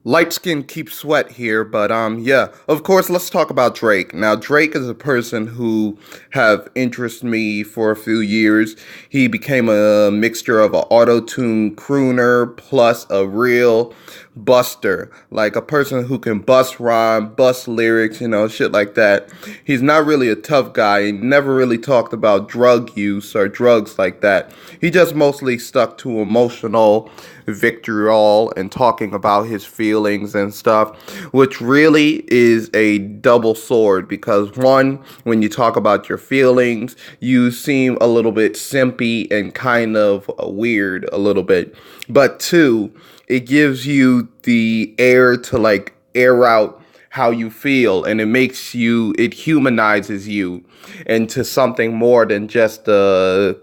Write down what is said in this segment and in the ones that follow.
Light skin keeps sweat here, but yeah. Of course, let's talk about Drake. Now, Drake is a person who have interested me for a few years. He became a mixture of an auto-tune crooner plus a real buster, like a person who can bust rhyme, bust lyrics, shit like that. He's not really a tough guy. He never really talked about drug use or drugs like that. He just mostly stuck to emotional vitriol and talking about his feelings and stuff, which really is a double sword because one, when you talk about your feelings, you seem a little bit simpy and kind of weird a little bit. But two, it gives you the air to like air out how you feel, and it humanizes you into something more than just a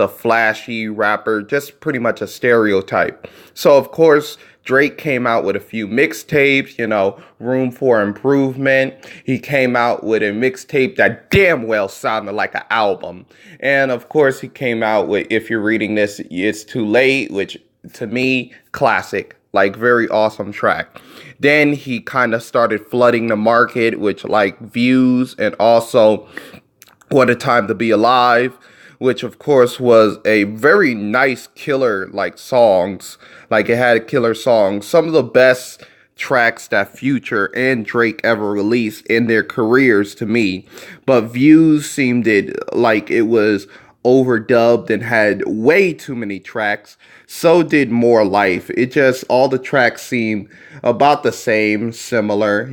flashy rapper, just pretty much a stereotype. So of course Drake came out with a few mixtapes, Room for Improvement. He came out with a mixtape that damn well sounded like an album. And of course he came out with If You're Reading This, It's Too Late, which to me, classic, like very awesome track. Then he kind of started flooding the market with like Views and also What a Time to Be Alive, which of course was a very nice killer like songs. Like it had killer songs. Some of the best tracks that Future and Drake ever released in their careers to me. But Views seemed like it was overdubbed and had way too many tracks. So did More Life. It just, all the tracks seemed about the same, similar,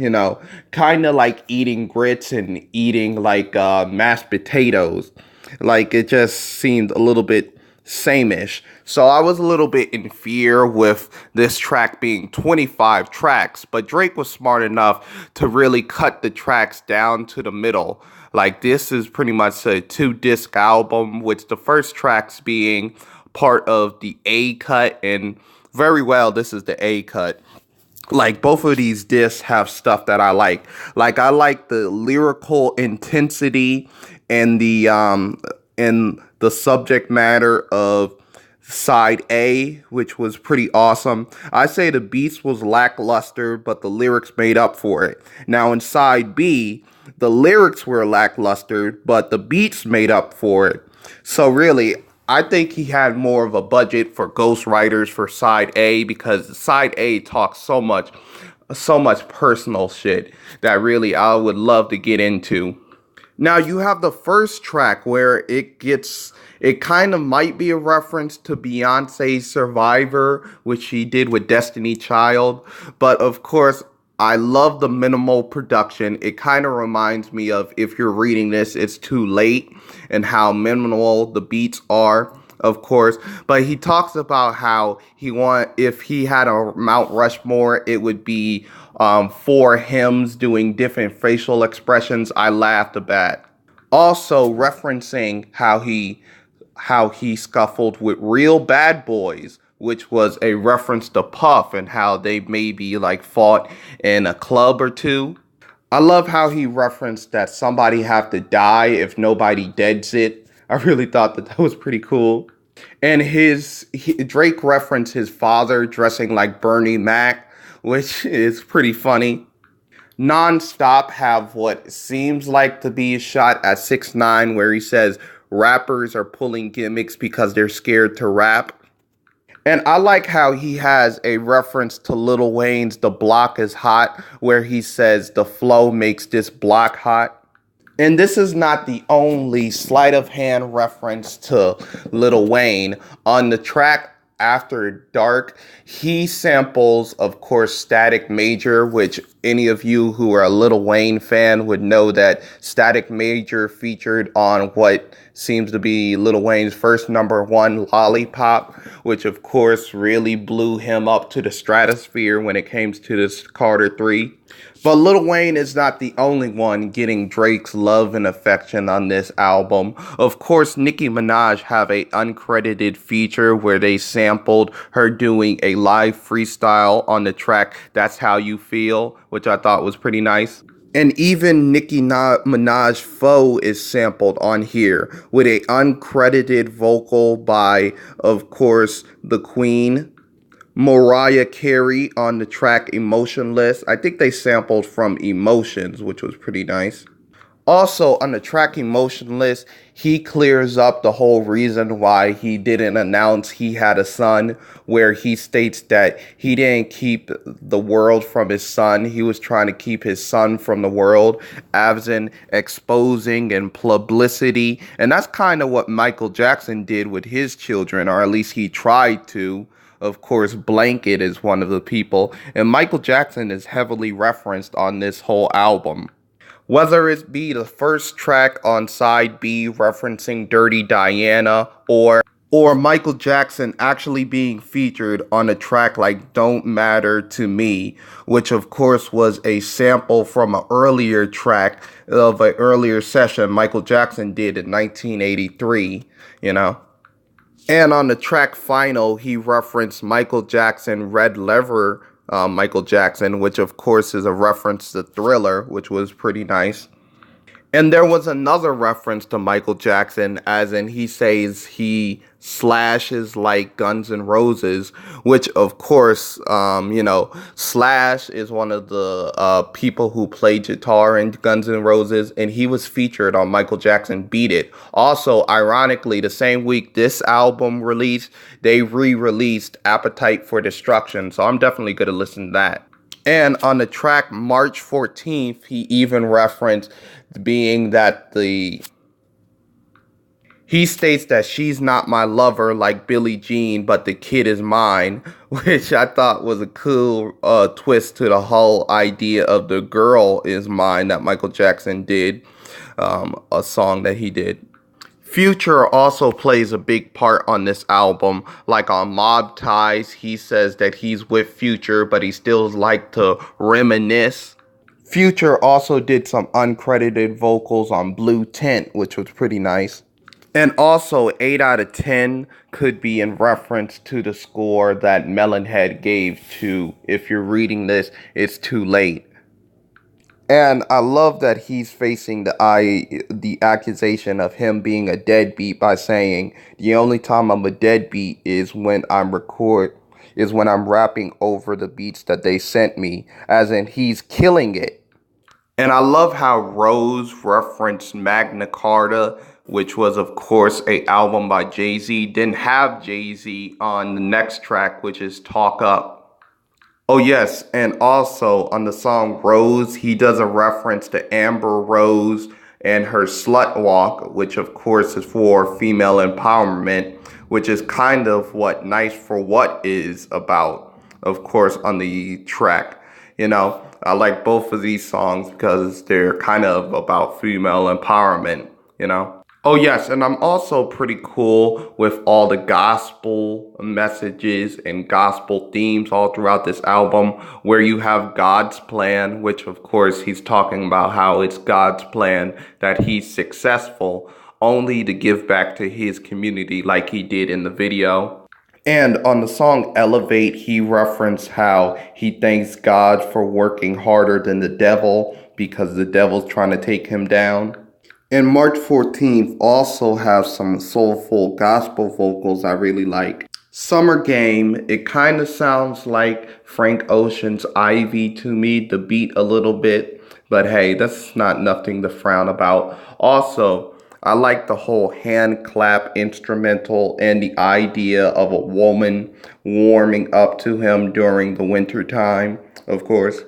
kind of like eating grits and eating like mashed potatoes. Like it just seemed a little bit same-ish. So I was a little bit in fear with this track being 25 tracks, but Drake was smart enough to really cut the tracks down to the middle. Like this is pretty much a two-disc album, with the first tracks being part of the A cut, and very well this is the A cut. Like both of these discs have stuff that I like. Like I like the lyrical intensity and the subject matter of side A, which was pretty awesome. I say the beats was lackluster, but the lyrics made up for it. Now in side B, the lyrics were lackluster, but the beats made up for it. So really, I think he had more of a budget for ghostwriters for side A, because side A talks so much personal shit that really I would love to get into. Now you have the first track where it kind of might be a reference to Beyonce's Survivor, which she did with Destiny Child, but of course I love the minimal production. It kind of reminds me of If You're Reading This, It's Too Late, and how minimal the beats are, of course. But he talks about how if he had a Mount Rushmore, it would be four hymns doing different facial expressions. I laughed about. Also referencing how he scuffled with Real Bad Boys, which was a reference to Puff and how they maybe like fought in a club or two. I love how he referenced that somebody have to die if nobody deads it. I really thought that was pretty cool. And Drake referenced his father dressing like Bernie Mac, which is pretty funny. Nonstop have what seems like to be a shot at 6ix9ine, where he says rappers are pulling gimmicks because they're scared to rap. And I like how he has a reference to Lil Wayne's The Block is Hot, where he says the flow makes this block hot. And this is not the only sleight of hand reference to Lil Wayne. On the track After Dark, he samples, of course, Static Major, which any of you who are a Lil Wayne fan would know that Static Major featured on what seems to be Lil Wayne's first number one, Lollipop, which of course really blew him up to the stratosphere when it came to this Carter 3. But Lil Wayne is not the only one getting Drake's love and affection on this album. Of course, Nicki Minaj have a uncredited feature where they sampled her doing a live freestyle on the track That's How You Feel, which I thought was pretty nice. And even Nicki Minaj Foe is sampled on here with a uncredited vocal by, of course, the Queen. Mariah Carey on the track Emotionless. I think they sampled from Emotions, which was pretty nice. Also, on the track Emotionless, he clears up the whole reason why he didn't announce he had a son, where he states that he didn't keep the world from his son. He was trying to keep his son from the world, as in exposing and publicity. And that's kind of what Michael Jackson did with his children, or at least he tried to. Of course, Blanket is one of the people, and Michael Jackson is heavily referenced on this whole album. Whether it be the first track on side B referencing Dirty Diana or Michael Jackson actually being featured on a track like Don't Matter to Me, which of course was a sample from an earlier track of an earlier session Michael Jackson did in 1983, you know. And on the track Final, he referenced Michael Jackson Red Lever Michael Jackson, which of course is a reference to Thriller, which was pretty nice. And there was another reference to Michael Jackson, as in he says he slashes like Guns N' Roses, which of course, Slash is one of the people who played guitar in Guns N' Roses, and he was featured on Michael Jackson Beat It. Also, ironically, the same week this album released, they re-released Appetite for Destruction, so I'm definitely going to listen to that. And on the track March 14th, he even referenced being that he states that she's not my lover like Billie Jean, but the kid is mine, which I thought was a cool twist to the whole idea of the girl is mine that Michael Jackson did, a song that he did. Future also plays a big part on this album. Like on Mob Ties, he says that he's with Future, but he still like to reminisce. Future also did some uncredited vocals on Blue Tent, which was pretty nice. And also, 8 out of 10 could be in reference to the score that Melonhead gave to If You're Reading This, It's Too Late. And I love that he's facing the accusation of him being a deadbeat by saying the only time I'm a deadbeat is when I'm rapping over the beats that they sent me, as in he's killing it. And I love how Rose referenced Magna Carta, which was of course a album by Jay-Z. Didn't have Jay-Z on the next track, which is Talk Up. Oh yes, and also on the song Rose, he does a reference to Amber Rose and her slut walk, which of course is for female empowerment, which is kind of what Nice for What is about, of course, on the track. I like both of these songs because they're kind of about female empowerment. Oh yes, and I'm also pretty cool with all the gospel messages and gospel themes all throughout this album, where you have God's plan, which of course he's talking about how it's God's plan that he's successful only to give back to his community like he did in the video. And on the song Elevate, he referenced how he thanks God for working harder than the devil because the devil's trying to take him down. And March 14th also have some soulful gospel vocals I really like. Summer Game, it kind of sounds like Frank Ocean's Ivy to me, the beat a little bit. But hey, that's not nothing to frown about. Also, I like the whole hand clap instrumental and the idea of a woman warming up to him during the winter time, of course.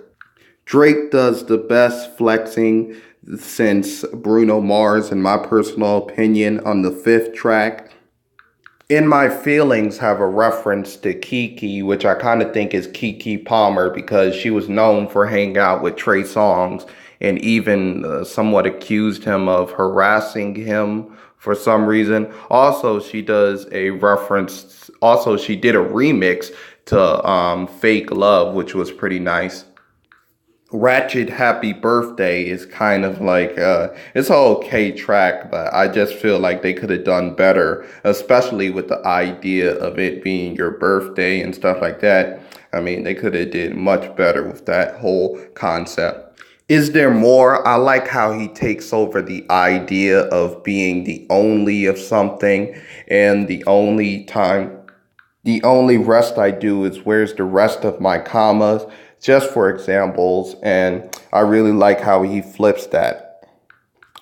Drake does the best flexing since Bruno Mars, in my personal opinion, on the fifth track. In My Feelings have a reference to Kiki, which I kind of think is Kiki Palmer because she was known for hanging out with Trey Songz and even somewhat accused him of harassing him for some reason. Also, she does a reference, also, she did a remix to Fake Love, which was pretty nice. Ratchet Happy Birthday is kind of like it's an okay track, but I just feel like they could have done better, especially with the idea of it being your birthday and stuff like that. I mean, they could have did much better with that whole concept. Is there more? I like how he takes over the idea of being the only of something and the only time The only rest I do is where's the rest of my commas, just for examples, and I really like how he flips that.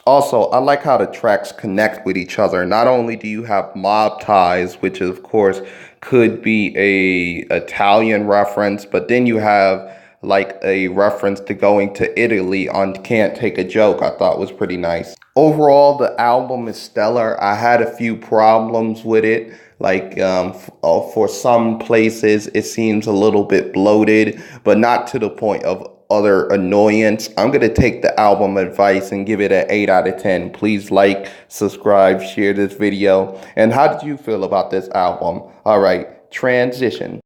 Also, I like how the tracks connect with each other. Not only do you have Mob Ties, which of course could be a Italian reference, but then you have like a reference to going to Italy on Can't Take a Joke. I thought was pretty nice. Overall, the album is stellar. I had a few problems with it. Like for some places, it seems a little bit bloated, but not to the point of utter annoyance. I'm going to take the album advice and give it an 8 out of 10. Please like, subscribe, share this video. And how did you feel about this album? All right, transition.